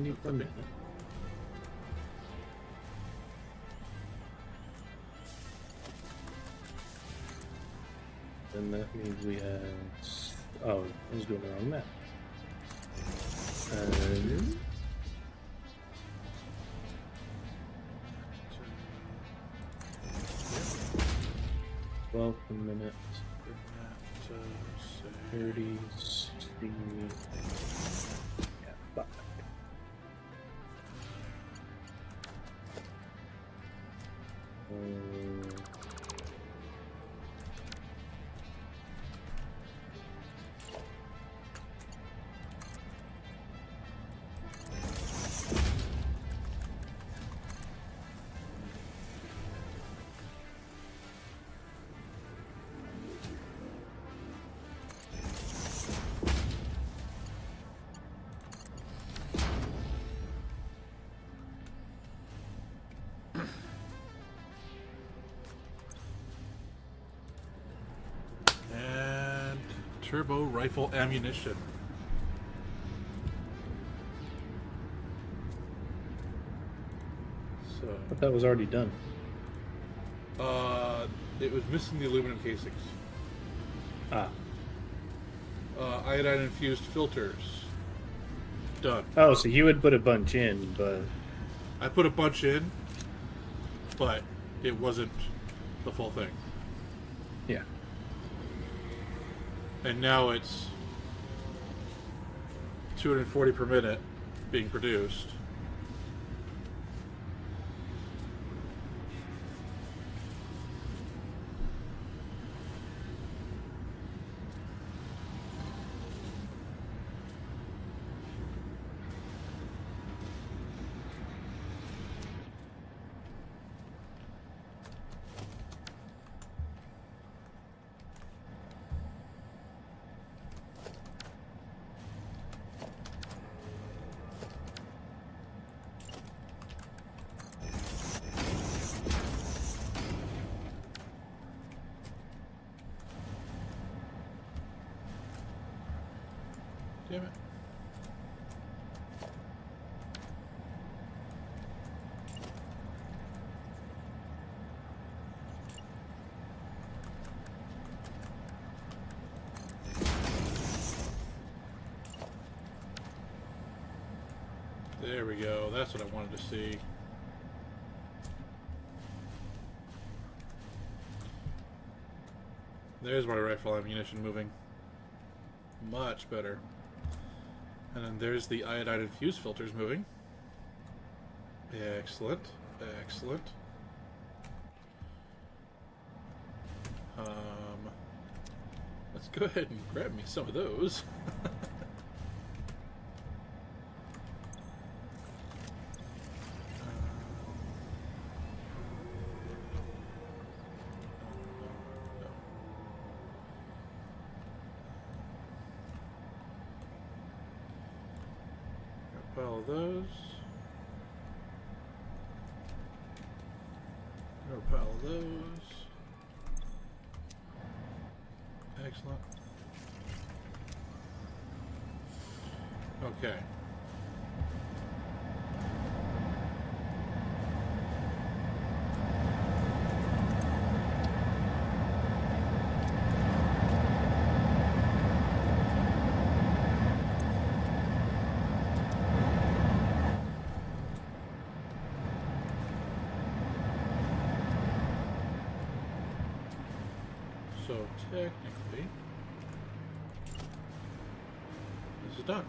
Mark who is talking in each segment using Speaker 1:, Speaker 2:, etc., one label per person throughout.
Speaker 1: 90 per minute. Then that means we have... Oh, I was doing the wrong map. And... 12 per minute. 30, 60... Yeah, 5.
Speaker 2: Turbo rifle ammunition. So
Speaker 1: But that was already done.
Speaker 2: it was missing the aluminum casings.
Speaker 1: Ah.
Speaker 2: Iodine infused filters. Done.
Speaker 1: Oh, so you would put a bunch in, but...
Speaker 2: I put a bunch in, but it wasn't the full thing.
Speaker 1: Yeah.
Speaker 2: And now it's 240 per minute being produced. Damn it. There we go. That's what I wanted to see. There's my rifle ammunition moving. Much better. And then there's the iodine infused filters moving. Excellent. Excellent. Let's go ahead and grab me some of those. Pile of those. Another pile of those. Excellent. Okay. So technically, this is done.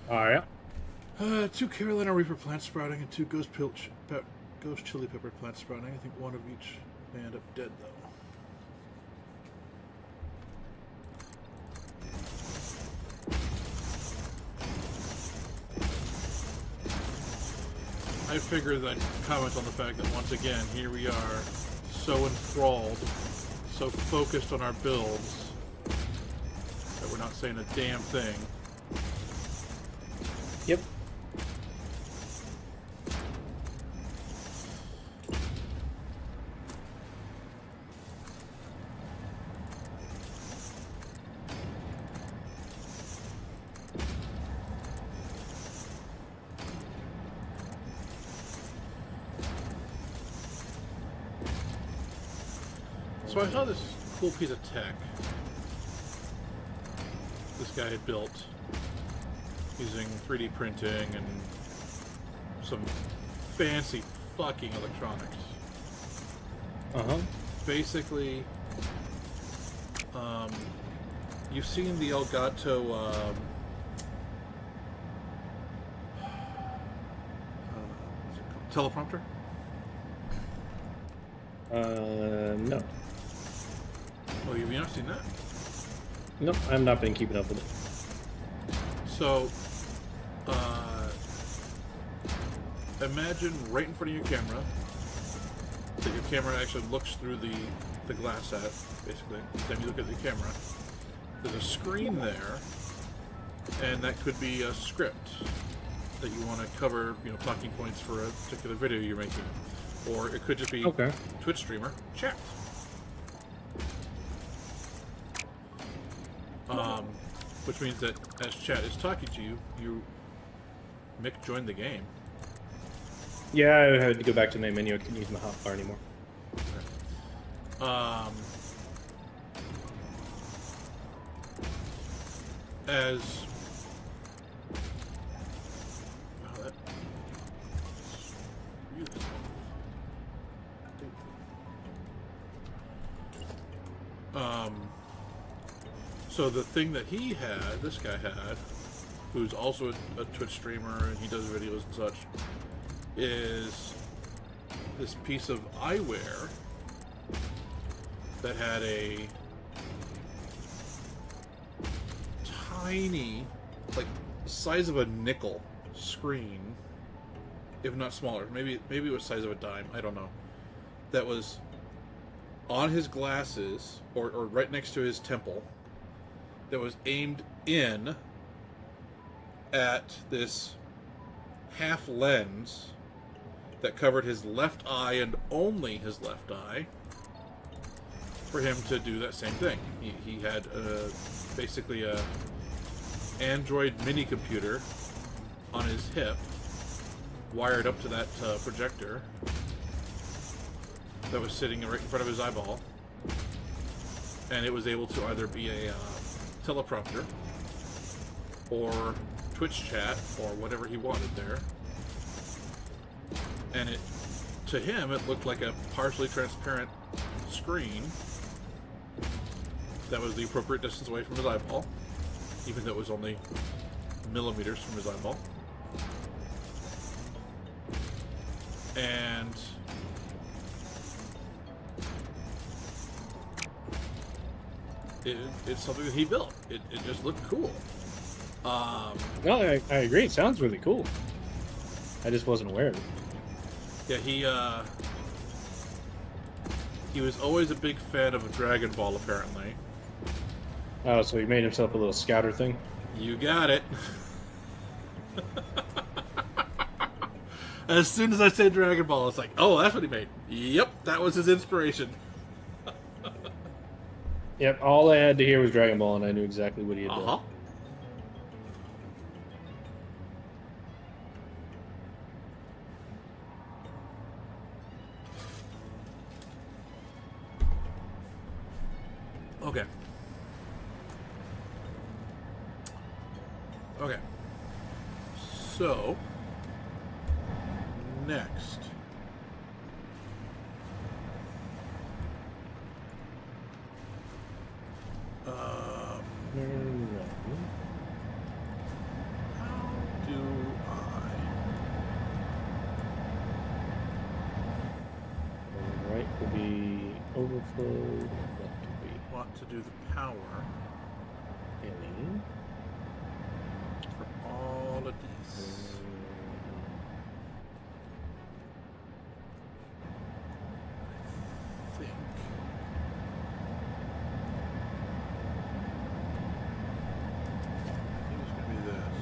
Speaker 1: Oh, yeah.
Speaker 2: 2 Carolina Reaper plants sprouting and 2 Ghost Chili Pepper plants sprouting. I think one of each may end up dead, though. I figure that comment on the fact that once again, here we are, so enthralled, so focused on our builds, that we're not saying a damn thing.
Speaker 1: Yep.
Speaker 2: So I saw this cool piece of tech this guy had built using 3D printing and some fancy fucking electronics.
Speaker 1: Uh-huh.
Speaker 2: Basically, you've seen the Elgato teleprompter?
Speaker 1: No.
Speaker 2: Oh, you've not seen that?
Speaker 1: Nope, I've not been keeping up with it.
Speaker 2: So, imagine right in front of your camera, that your camera actually looks through the glass at, basically. Then you look at the camera. There's a screen there, and that could be a script that you want to cover, talking points for a particular video you're making. Or it could just be Twitch streamer chat. Which means that as chat is talking to you, Mick joined the game.
Speaker 1: Yeah, I had to go back to the main menu. I couldn't use my hotbar anymore.
Speaker 2: As so the thing that this guy had, who's also a Twitch streamer and he does videos and such, is this piece of eyewear that had a tiny, like the size of a nickel screen, if not smaller. Maybe it was the size of a dime. I don't know. That was on his glasses, or right next to his temple, that was aimed in at this half lens that covered his left eye and only his left eye, for him to do that same thing. He had basically a Android mini computer on his hip, wired up to that projector that was sitting right in front of his eyeball, and it was able to either be a teleprompter or Twitch chat or whatever he wanted there. And to him, it looked like a partially transparent screen that was the appropriate distance away from his eyeball, even though it was only millimeters from his eyeball. And it's something that he built. It just looked cool.
Speaker 1: No, I agree. It sounds really cool. I just wasn't aware of it.
Speaker 2: Yeah, he was always a big fan of Dragon Ball, apparently.
Speaker 1: Oh, so he made himself a little scouter thing?
Speaker 2: You got it. As soon as I said Dragon Ball, it's like, oh, that's what he made. Yep, that was his inspiration.
Speaker 1: Yep, all I had to hear was Dragon Ball, and I knew exactly what he had done.
Speaker 2: Okay. Okay. So, next. How want to do the power
Speaker 1: Really?
Speaker 2: for all of these. I think. I think it's going to be this.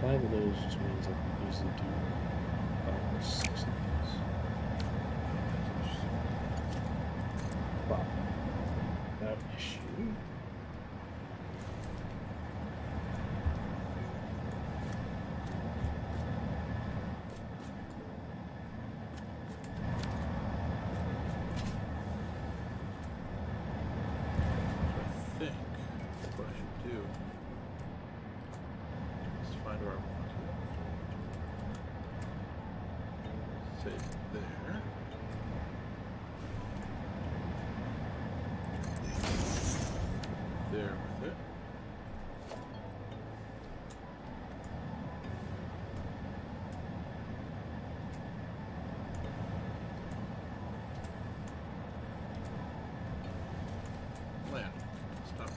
Speaker 1: Five of those just means I can easily do 5 or 6 of these. Wow. Without issue.
Speaker 2: So I think what I should do is find where I want it. Save there. There with it. Land. Stop.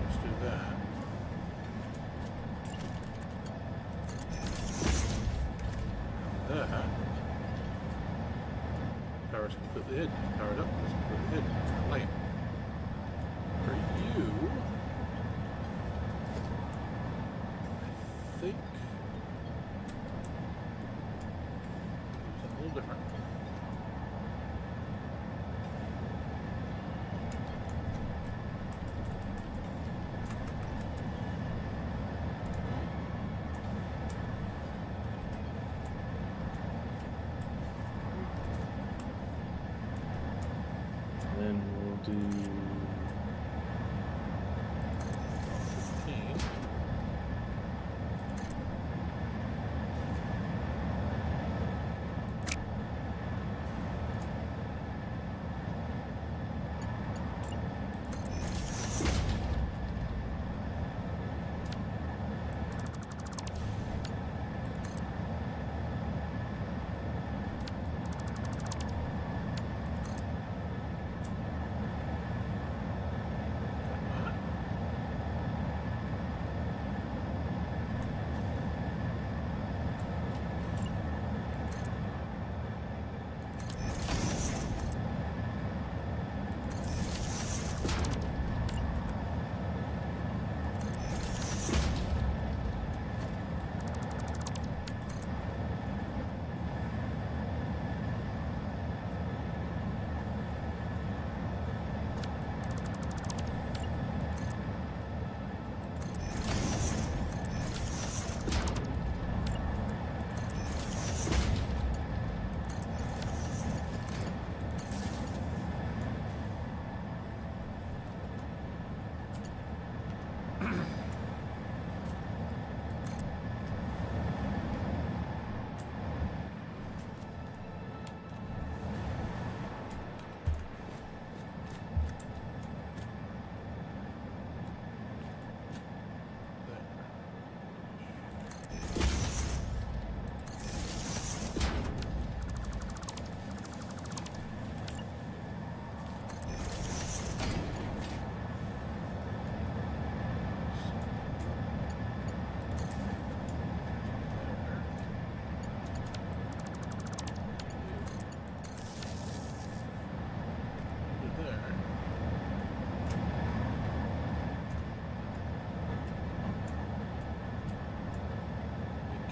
Speaker 2: Let's do that. That. Power's completely hidden. Powered up, it's completely hidden. Light. For you, I think it's a little different.
Speaker 1: Then we'll do
Speaker 2: 15.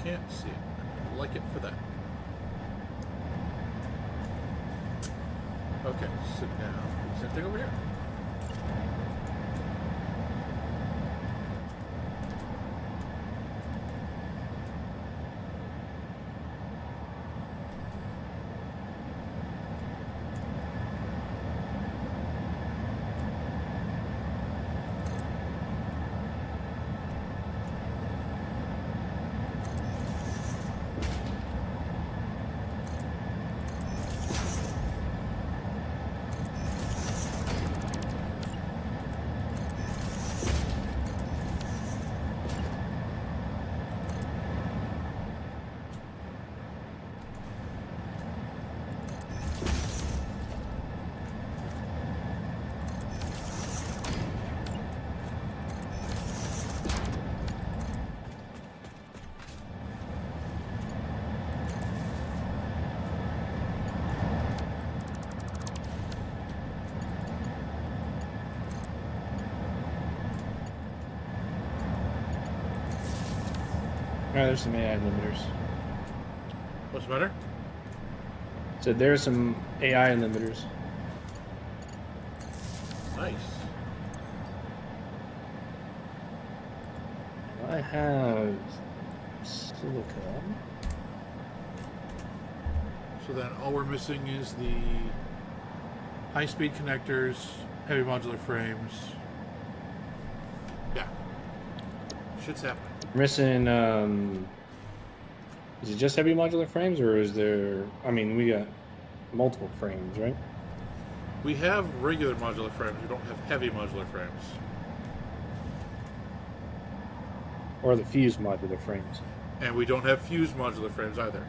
Speaker 2: Can't see it. I like it for that. Okay, sit down. Same thing over here.
Speaker 1: there's some AI limiters.
Speaker 2: What's the matter?
Speaker 1: So there's some AI limiters.
Speaker 2: Nice.
Speaker 1: I have silica.
Speaker 2: So then all we're missing is the high-speed connectors, heavy modular frames. Yeah. Shit's happening.
Speaker 1: We're missing, is it just heavy modular frames, or is there, I mean, we got multiple frames, right?
Speaker 2: We have regular modular frames. We don't have heavy modular frames.
Speaker 1: Or the fused modular frames.
Speaker 2: And we don't have fused modular frames either.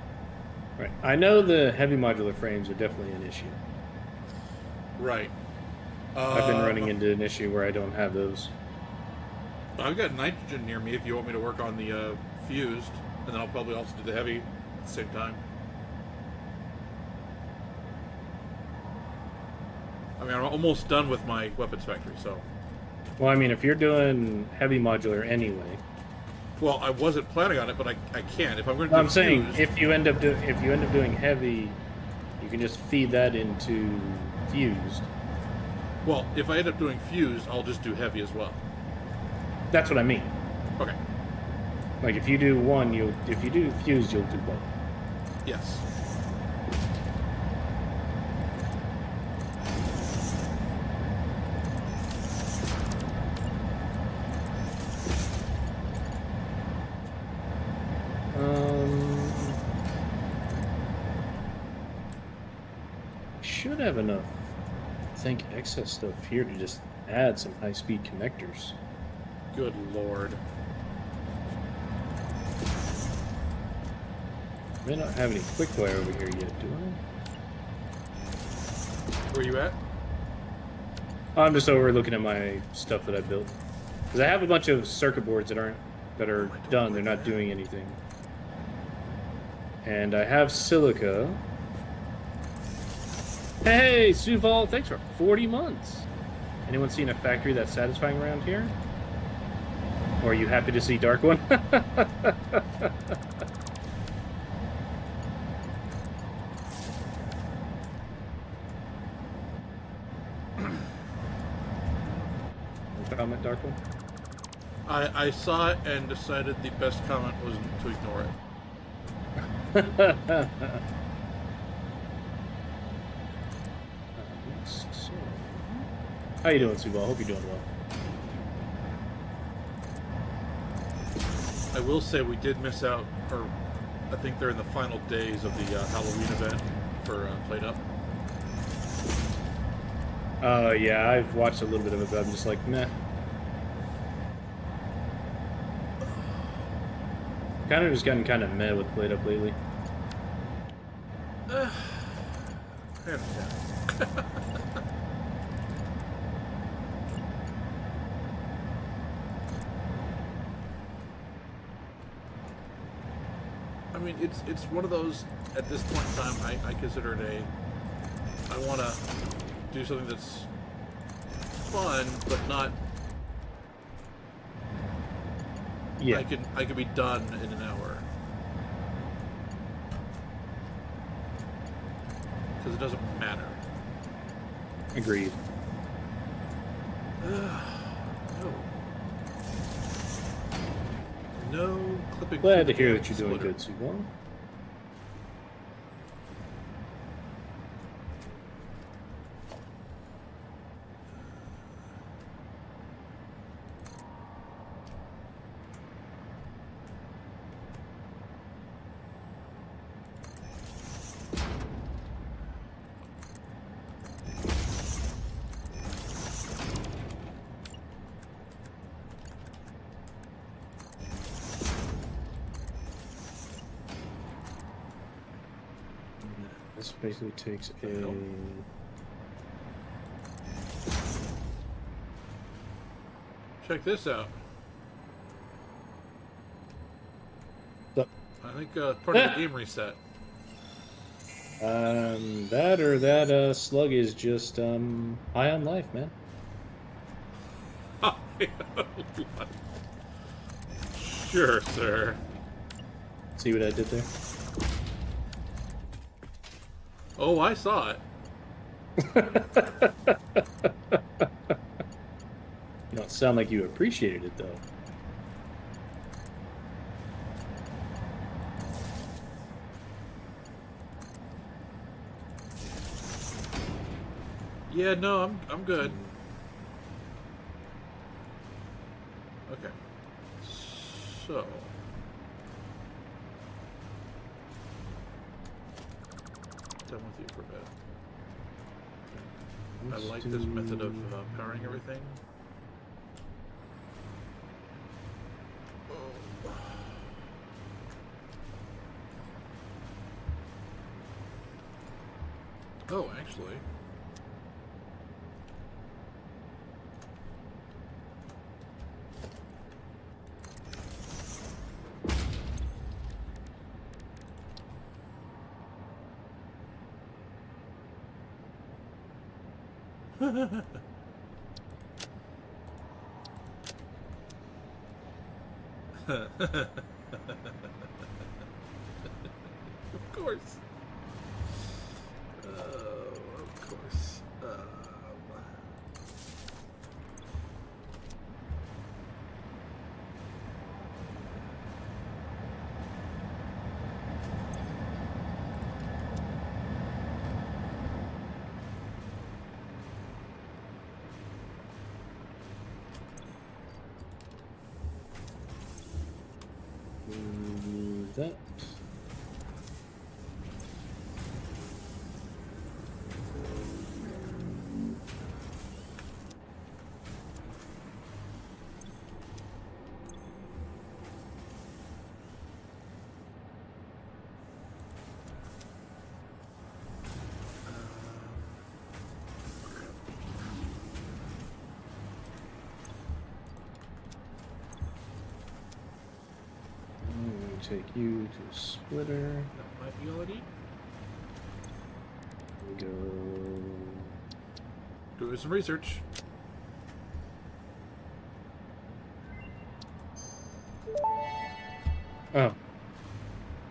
Speaker 1: Right. I know the heavy modular frames are definitely an issue.
Speaker 2: Right.
Speaker 1: I've been running into an issue where I don't have those.
Speaker 2: I've got nitrogen near me if you want me to work on the fused, and then I'll probably also do the heavy at the same time. I mean, I'm almost done with my weapons factory, so.
Speaker 1: Well, I mean, if you're doing heavy modular anyway.
Speaker 2: Well, I wasn't planning on it, but I can't. If I'm going to do
Speaker 1: I'm saying
Speaker 2: fused,
Speaker 1: if you end up doing heavy, you can just feed that into fused.
Speaker 2: well, if I end up doing fused, I'll just do heavy as well.
Speaker 1: That's what I mean.
Speaker 2: Okay.
Speaker 1: Like if you do one, if you do fused, you'll do both.
Speaker 2: Yes.
Speaker 1: Should have enough, I think, excess stuff here to just add some high-speed connectors.
Speaker 2: Good lord.
Speaker 1: I may not have any quickwire over here yet, do
Speaker 2: Where you at?
Speaker 1: I? I'm just over looking at my stuff that I built. Because I have a bunch of circuit boards that are done. They're not doing anything. And I have silica. Hey, Suval, thanks for 40 months. Anyone seen a factory that's satisfying around here? Or are you happy to see Dark One? Comment, Dark One?
Speaker 2: I saw it and decided the best comment was to ignore it.
Speaker 1: How you doing, Suval? I hope you're doing well.
Speaker 2: I will say we did miss out, or I think they're in the final days of the Halloween event for Played Up.
Speaker 1: Yeah, I've watched a little bit of it, but I'm just like, meh. Kind of just gotten kind of meh with Played Up lately.
Speaker 2: I understand. I mean, it's one of those, at this point in time, I consider it I want to do something that's fun, but not...
Speaker 1: Yeah.
Speaker 2: I could be done in an hour. Because it doesn't matter.
Speaker 1: Agreed.
Speaker 2: No clipping.
Speaker 1: Glad to hear that you're doing good, Suval. This basically takes a...
Speaker 2: Check this out.
Speaker 1: So,
Speaker 2: I think part of the game reset.
Speaker 1: that or that slug is just high on life, man.
Speaker 2: Sure, sir.
Speaker 1: See what I did there?
Speaker 2: Oh, I saw it.
Speaker 1: You don't sound like you appreciated it, though.
Speaker 2: Yeah, no, I'm good. Okay. So. Done with you for a bit. I like this method of powering everything. Oh, actually. Of course. Of course.
Speaker 1: That. Take you to a splitter.
Speaker 2: That might be all I need.
Speaker 1: Go.
Speaker 2: Doing some research.
Speaker 1: Oh.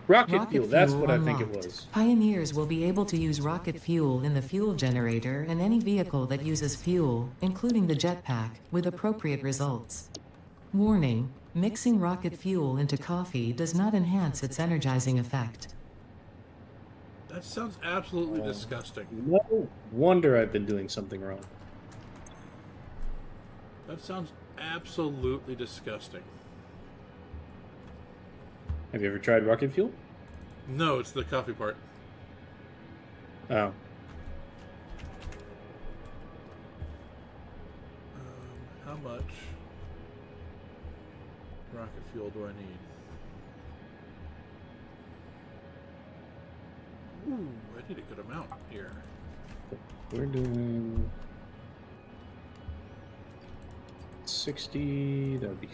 Speaker 1: Rocket fuel, that's what I think it
Speaker 3: unlocked.
Speaker 1: was.
Speaker 3: Pioneers will be able to use rocket fuel in the fuel generator and any vehicle that uses fuel, including the jetpack, with appropriate results. Warning: mixing rocket fuel into coffee does not enhance its energizing effect.
Speaker 2: That sounds absolutely disgusting.
Speaker 1: No wonder I've been doing something wrong.
Speaker 2: That sounds absolutely disgusting.
Speaker 1: Have you ever tried rocket fuel?
Speaker 2: No, it's the coffee part.
Speaker 1: Oh.
Speaker 2: How much rocket fuel do I need? Ooh, I need a good amount here.
Speaker 1: We're doing 60, that would be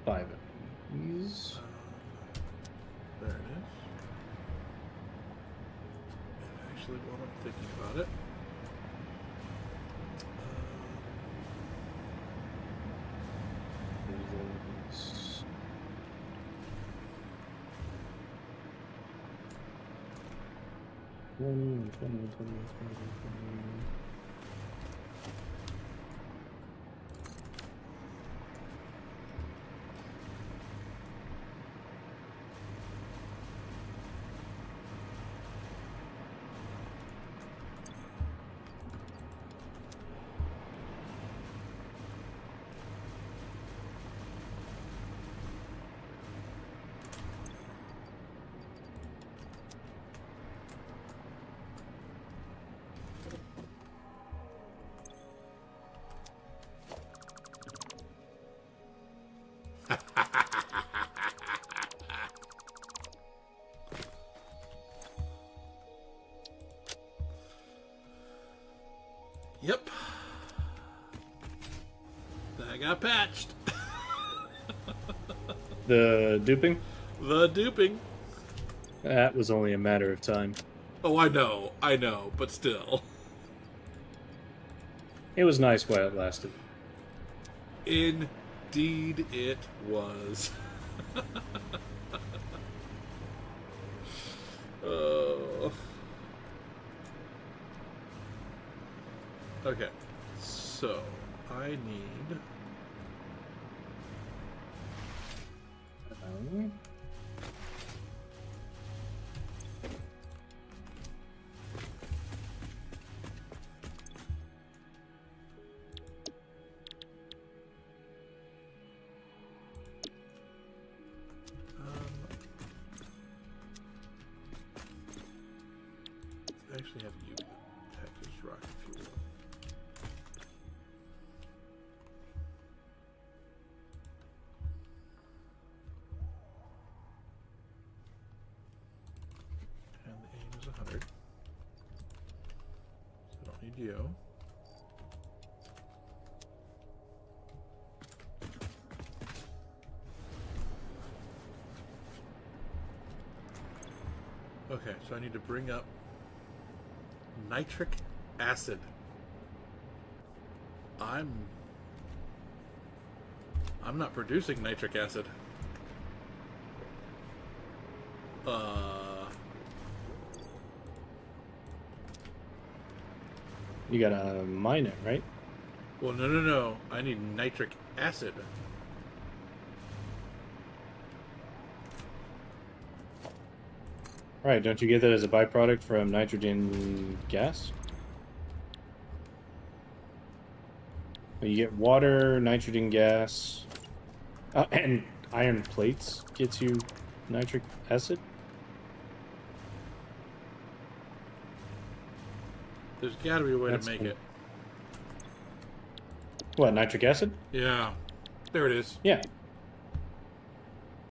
Speaker 1: 5 of these.
Speaker 2: There it is. And actually, while I'm thinking about it,
Speaker 1: One, 20.
Speaker 2: yep. That got patched.
Speaker 1: The duping?
Speaker 2: The duping.
Speaker 1: That was only a matter of time.
Speaker 2: Oh, I know, but still.
Speaker 1: It was nice while it lasted.
Speaker 2: Indeed it was. Okay, so I need. I actually have you package rocket fuel. And the aim is 100. So I don't need you. Okay, so I need to bring up nitric acid. I'm not producing nitric acid.
Speaker 1: You gotta mine it, right?
Speaker 2: Well, no. I need nitric acid.
Speaker 1: Right, don't you get that as a byproduct from nitrogen gas? You get water, nitrogen gas, and iron plates gets you nitric acid?
Speaker 2: There's got to be a way
Speaker 1: That's
Speaker 2: to make
Speaker 1: cool.
Speaker 2: it.
Speaker 1: What, nitric acid?
Speaker 2: Yeah. There it is.
Speaker 1: Yeah.